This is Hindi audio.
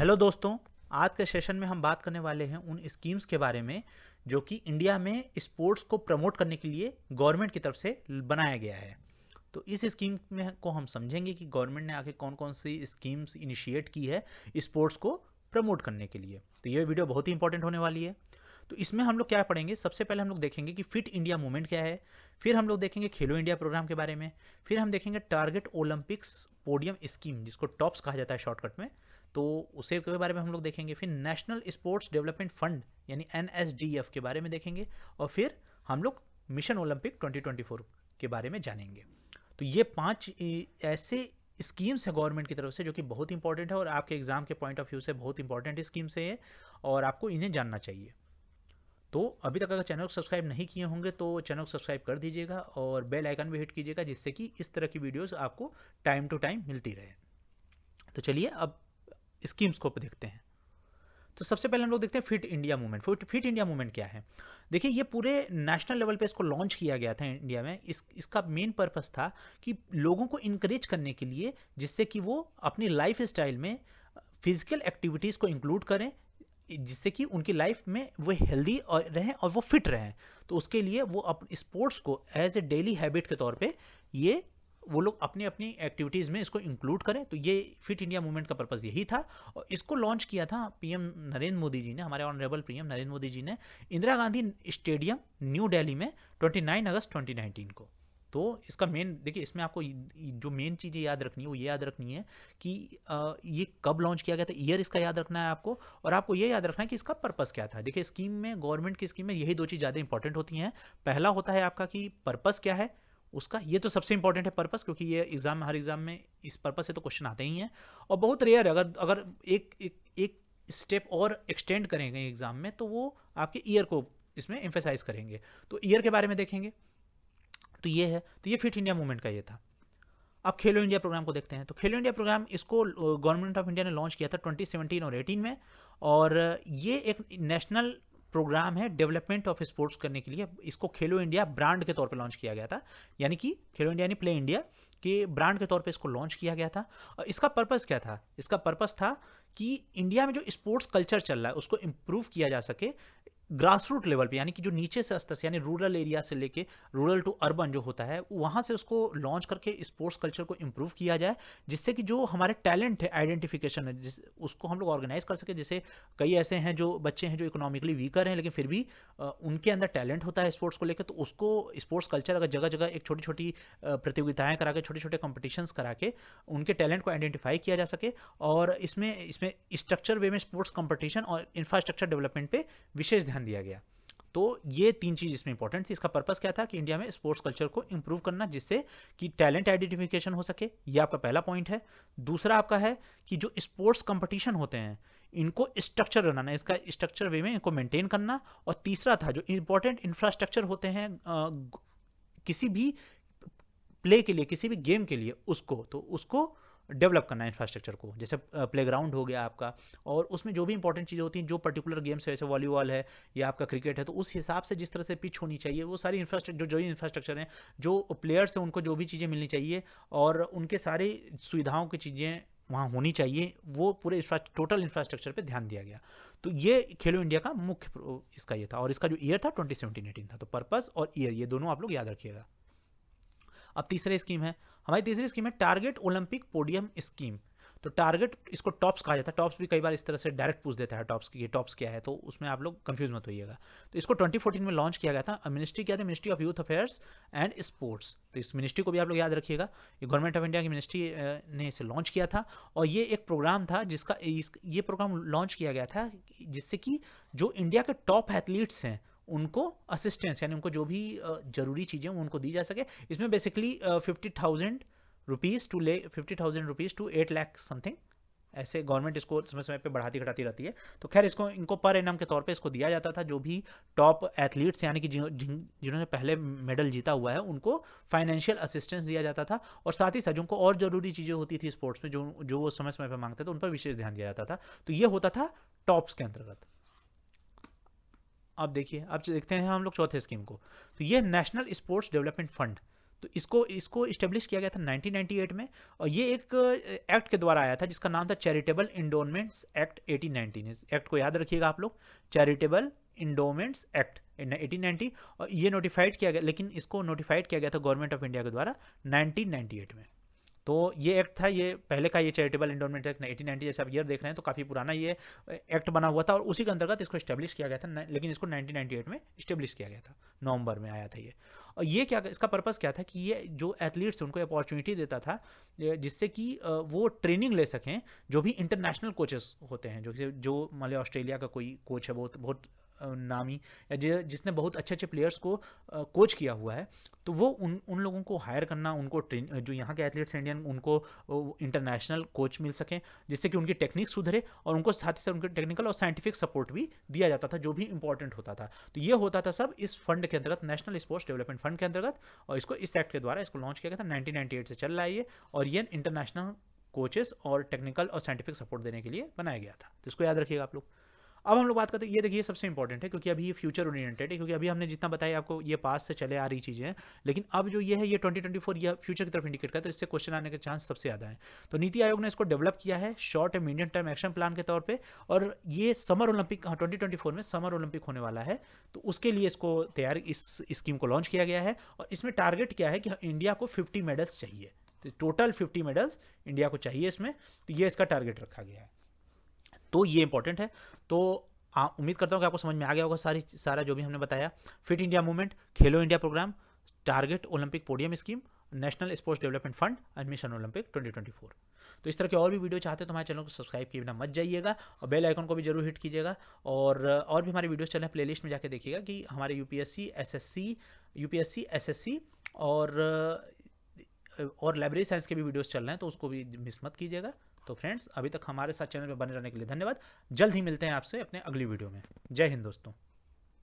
हेलो दोस्तों। आज के सेशन में हम बात करने वाले हैं उन स्कीम्स के बारे में जो कि इंडिया में स्पोर्ट्स को प्रमोट करने के लिए गवर्नमेंट की तरफ से बनाया गया है। तो इस स्कीम में को हम समझेंगे कि गवर्नमेंट ने आगे कौन कौन सी स्कीम्स इनिशिएट की है स्पोर्ट्स को प्रमोट करने के लिए। तो ये वीडियो बहुत ही इंपॉर्टेंट होने वाली है। तो इसमें हम लोग क्या पढ़ेंगे, सबसे पहले हम लोग देखेंगे कि फिट इंडिया मूवमेंट क्या है। फिर हम लोग देखेंगे खेलो इंडिया प्रोग्राम के बारे में। फिर हम देखेंगे टारगेट ओलंपिक्स पोडियम स्कीम, जिसको टॉप्स कहा जाता है शॉर्टकट में, तो उसे के बारे में हम लोग देखेंगे। फिर नेशनल स्पोर्ट्स डेवलपमेंट फंड यानी एनएसडीएफ के बारे में देखेंगे। और फिर हम लोग मिशन ओलंपिक 2024 के बारे में जानेंगे। तो ये 5 ऐसे स्कीम्स है गवर्नमेंट की तरफ से जो कि बहुत इंपॉर्टेंट है और आपके एग्जाम के पॉइंट ऑफ व्यू से बहुत इंपॉर्टेंट स्कीम्स है ये, और आपको इन्हें जानना चाहिए। तो अभी तक अगर चैनल को सब्सक्राइब नहीं किए होंगे तो चैनल को सब्सक्राइब कर दीजिएगा और बेल आइकन भी हिट कीजिएगा, जिससे कि इस तरह की वीडियोस आपको टाइम टू टाइम मिलती रहे। तो चलिए अब स्कीम्स को देखते हैं। तो सबसे पहले हम लोग देखते हैं fit India movement. Fit India movement क्या है? देखिए, ये पूरे नेशनल लेवल पे इसको लॉन्च किया गया था इंडिया में। इसका मेन पर्पस था कि लोगों को इनकरेज करने के लिए, जिससे कि वो अपनी लाइफ स्टाइल में फिजिकल एक्टिविटीज़ को इंक्लूड करें, जिससे कि उनकी लाइफ में वो हेल्दी और रहें और वो फिट रहें। तो उसके लिए वो अपने स्पोर्ट्स को एज ए डेली हैबिट के तौर पे ये वो लोग अपनी अपनी एक्टिविटीज़ में इसको इंक्लूड करें। तो ये फिट इंडिया मूवमेंट का पर्पज़ यही था। और इसको लॉन्च किया था पीएम नरेंद्र मोदी जी ने, हमारे ऑनरेबल पीएम नरेंद्र मोदी जी ने, इंदिरा गांधी स्टेडियम न्यू दिल्ली में 29 अगस्त 2019 को। तो इसका मेन देखिए, इसमें आपको जो मेन चीज़ें याद रखनी है वो ये याद रखनी है कि ये कब लॉन्च किया गया था, ईयर इसका याद रखना है आपको। और आपको ये याद रखना है कि इसका पर्पस क्या था। देखिए, स्कीम में, गवर्नमेंट की स्कीम में यही दो चीज़ ज़्यादा इंपॉर्टेंट होती हैं। पहला होता है आपका कि पर्पस क्या है उसका, ये तो सबसे इंपॉर्टेंट है पर्पस, क्योंकि ये एग्जाम में, हर एग्जाम में इस पर्पस से तो क्वेश्चन आते ही हैं। और बहुत रेयर है, अगर अगर एक स्टेप और एक्सटेंड करेंगे एग्जाम में तो वो आपके ईयर को इसमें एम्फेसाइज करेंगे। तो ईयर के बारे में देखेंगे। तो ये है, तो ये फिट इंडिया मूवमेंट का ये था। अब खेलो इंडिया प्रोग्राम को देखते हैं। तो खेलो इंडिया प्रोग्राम इसको गवर्नमेंट ऑफ इंडिया ने लॉन्च किया था 2017 और 18 में। और ये एक नेशनल प्रोग्राम है डेवलपमेंट ऑफ स्पोर्ट्स करने के लिए। इसको खेलो इंडिया ब्रांड के तौर पे लॉन्च किया गया था, यानी कि खेलो इंडिया यानी प्ले इंडिया के ब्रांड के तौर पे इसको लॉन्च किया गया था। और इसका पर्पस क्या था? इसका पर्पस था कि इंडिया में जो स्पोर्ट्स कल्चर चल रहा है उसको इम्प्रूव किया जा सके ग्रास रूट लेवल पे, यानी कि जो नीचे से स्तर से, यानी रूरल एरिया से लेके रूरल टू अर्बन जो होता है, वहाँ से उसको लॉन्च करके स्पोर्ट्स कल्चर को इम्प्रूव किया जाए, जिससे कि जो हमारे टैलेंट है, आइडेंटिफिकेशन है, जिस उसको हम लोग ऑर्गेनाइज कर सके। जैसे कई ऐसे हैं जो बच्चे हैं जो इकोनॉमिकली वीकर हैं, लेकिन फिर भी उनके अंदर टैलेंट होता है स्पोर्ट्स को लेकर। तो उसको स्पोर्ट्स कल्चर अगर जगह जगह एक छोटी छोटी प्रतियोगिताएं करा के, छोटे छोटे कॉम्पिटिशन्स करा के उनके टैलेंट को आइडेंटिफाई किया जा सके। और इसमें इसमें स्ट्रक्चर वे में स्पोर्ट्स कंपटीशन और इंफ्रास्ट्रक्चर डेवलपमेंट पे विशेष ध्यान दिया गया। तो ये तीन चीज इसमें इंपॉर्टेंट थी। इसका पर्पस क्या था कि इंडिया में स्पोर्ट्स कल्चर को इंप्रूव करना, जिससे कि टैलेंट आइडेंटिफिकेशन हो सके। ये आपका पहला पॉइंट है। दूसरा आपका है कि जो स्पोर्ट्स कंपटीशन होते हैं इनको स्ट्रक्चर बनाना, इसका स्ट्रक्चर वे में इनको मेंटेन करना। और तीसरा था जो इंपॉर्टेंट इंफ्रास्ट्रक्चर होते हैं किसी भी प्ले के लिए, किसी भी गेम के लिए, उसको डेवलप करना है इंफ्रास्ट्रक्चर को। जैसे प्लेग्राउंड हो गया आपका, और उसमें जो भी इंपॉर्टेंट चीज़ें होती हैं, जो पर्टिकुलर गेम्स है, जैसे वॉलीबॉल है या आपका क्रिकेट है, तो उस हिसाब से जिस तरह से पिच होनी चाहिए, वो सारी इंफ्रास्ट्रक्चर, जो इंफ्रास्ट्रक्चर हैं, जो प्लेयर्स हैं, उनको जो भी चीज़ें मिलनी चाहिए और उनके सारी सुविधाओं की चीज़ें वहाँ होनी चाहिए, वो पूरे टोटल इंफ्रास्ट्रक्चर पे ध्यान दिया गया। तो ये खेलो इंडिया का मुख्य इसका ये था। और इसका जो ईयर था 2017-18 था। तो पर्पस और ईयर ये दोनों आप लोग याद रखिएगा। अब तीसरी स्कीम है, हमारी तीसरी स्कीम है टारगेट ओलंपिक पोडियम स्कीम। तो टारगेट, इसको टॉप्स कहा जाता है। टॉप्स भी कई बार इस तरह से डायरेक्ट पूछ देता है टॉप्स की, ये टॉप्स क्या है, तो उसमें आप लोग कंफ्यूज मत होइएगा। तो इसको 2014 में लॉन्च किया गया था। मिनिस्ट्री क्या थी? Ministry of youth affairs and sports. तो इस मिनिस्ट्री को भी आप लोग याद रखिएगा। ये गवर्नमेंट ऑफ इंडिया की मिनिस्ट्री ने इसे लॉन्च किया था। और ये एक प्रोग्राम था जिसका ये प्रोग्राम लॉन्च किया गया था जिससे कि जो इंडिया के टॉप एथलीट्स हैं उनको असिस्टेंस, यानी उनको जो भी जरूरी चीज़ें उनको दी जा सके। इसमें basically 50,000 rupees to 8 lakh something, ऐसे गवर्नमेंट इसको समय समय पे बढ़ाती घटाती रहती है। तो खैर, इसको इनको पर एनम के तौर पे इसको दिया जाता था। जो भी टॉप एथलीट्स, यानी कि जिन्होंने पहले मेडल जीता हुआ है, उनको फाइनेंशियल असिस्टेंस दिया जाता था। और साथ ही साथ जिनको और जरूरी चीज़ें होती थी स्पोर्ट्स में, जो वो समय समय पर मांगते थे, उन पर विशेष ध्यान दिया जाता था। तो ये होता था टॉप्स के अंतर्गत। अब देखिए, अब देखते हैं हम लोग चौथे स्कीम को। तो ये नेशनल स्पोर्ट्स डेवलपमेंट फंड। तो इसको इसको इस्टेब्लिश किया गया था 1998 में, और ये एक एक्ट के द्वारा आया था जिसका नाम था चैरिटेबल इंडोमेंट्स एक्ट 1819। इस एक्ट को याद रखिएगा आप लोग, चैरिटेबल इंडोमेंट्स एक्ट 1890। और ये नोटिफाइड किया गया, लेकिन इसको नोटिफाइड किया गया था गवर्नमेंट ऑफ इंडिया के द्वारा 1998 में। तो ये एक्ट था, ये पहले का ये चैरिटेबल एंडोमेंट एक्ट 1890, जैसे आप ईयर देख रहे हैं तो काफ़ी पुराना ये एक्ट बना हुआ था, और उसी के अंतर्गत इसको स्टैब्लिश किया गया था, लेकिन इसको 1998 में स्टैब्लिश किया गया था, नवंबर में आया था ये। और ये क्या, इसका पर्पज़ क्या था कि ये जो एथलीट्स उनको अपॉर्चुनिटी देता था जिससे कि वो ट्रेनिंग ले सकें, जो भी इंटरनेशनल कोचेस होते हैं, जो मान लिया ऑस्ट्रेलिया का कोई कोच है बहुत बहुत नामी, या जिसने बहुत अच्छे अच्छे प्लेयर्स को कोच किया हुआ है, तो वो उन लोगों को हायर करना, उनको ट्रेन, जो यहाँ के एथलीट्स इंडियन, उनको इंटरनेशनल कोच मिल सकें, जिससे कि उनकी टेक्निक सुधरे, और उनको साथ ही साथ उनके टेक्निकल और साइंटिफिक सपोर्ट भी दिया जाता था, जो भी इंपॉर्टेंट होता था। तो ये होता था सब इस फंड के अंतर्गत, नेशनल स्पोर्ट्स डेवलपमेंट फंड के अंतर्गत, और इसको इस एक्ट के द्वारा इसको लॉन्च किया गया था। 1998 से चल रहा है ये, और ये इंटरनेशनल कोचेस और टेक्निकल और साइंटिफिक सपोर्ट देने के लिए बनाया गया था। तो इसको याद रखिएगा आप लोग। अब हम लोग बात करते हैं, ये देखिए सबसे इंपॉर्टेंट है, क्योंकि अभी ये फ्यूचर ओरिएंटेड है, क्योंकि अभी हमने जितना बताया आपको ये पास से चले आ रही चीज़ें हैं, लेकिन अब जो ये है ये 2024 ये फ्यूचर की तरफ इंडिकेट करता है, तो इससे क्वेश्चन आने के चांस सबसे ज़्यादा है। तो नीति आयोग ने इसको डेवलप किया है short and medium term action plan के तौर पर, और ये समर ओलंपिक 2024 में समर ओलंपिक होने वाला है, तो उसके लिए इसको तैयार, इस स्कीम को लॉन्च किया गया है। और इसमें टारगेट क्या है कि इंडिया को 50 मेडल्स चाहिए, तो टोटल 50 मेडल्स इंडिया को चाहिए इसमें, तो ये इसका टारगेट रखा गया है। तो ये इंपॉर्टेंट है। तो उम्मीद करता हूँ कि आपको समझ में आ गया होगा सारा जो भी हमने बताया। Fit India movement, Khelo India program, target Olympic podium scheme, national sports development fund, and mission Olympic 2024। तो इस तरह के और भी वीडियो चाहते हैं तो हमारे चैनल को सब्सक्राइब किए बिना मत जाइएगा, और बेल आइकन को भी जरूर हिट कीजिएगा। और भी हमारे वीडियोस चल रहे हैं, प्लेलिस्ट में जाके देखिएगा कि हमारे यूपीएससी एसएससी और लाइब्रेरी साइंस के भी वीडियोस चल रहे हैं, तो उसको भी मिस मत कीजिएगा। तो फ्रेंड्स, अभी तक हमारे साथ चैनल पर बने रहने के लिए धन्यवाद। जल्द ही मिलते हैं आपसे अपने अगली वीडियो में। जय हिंद दोस्तों।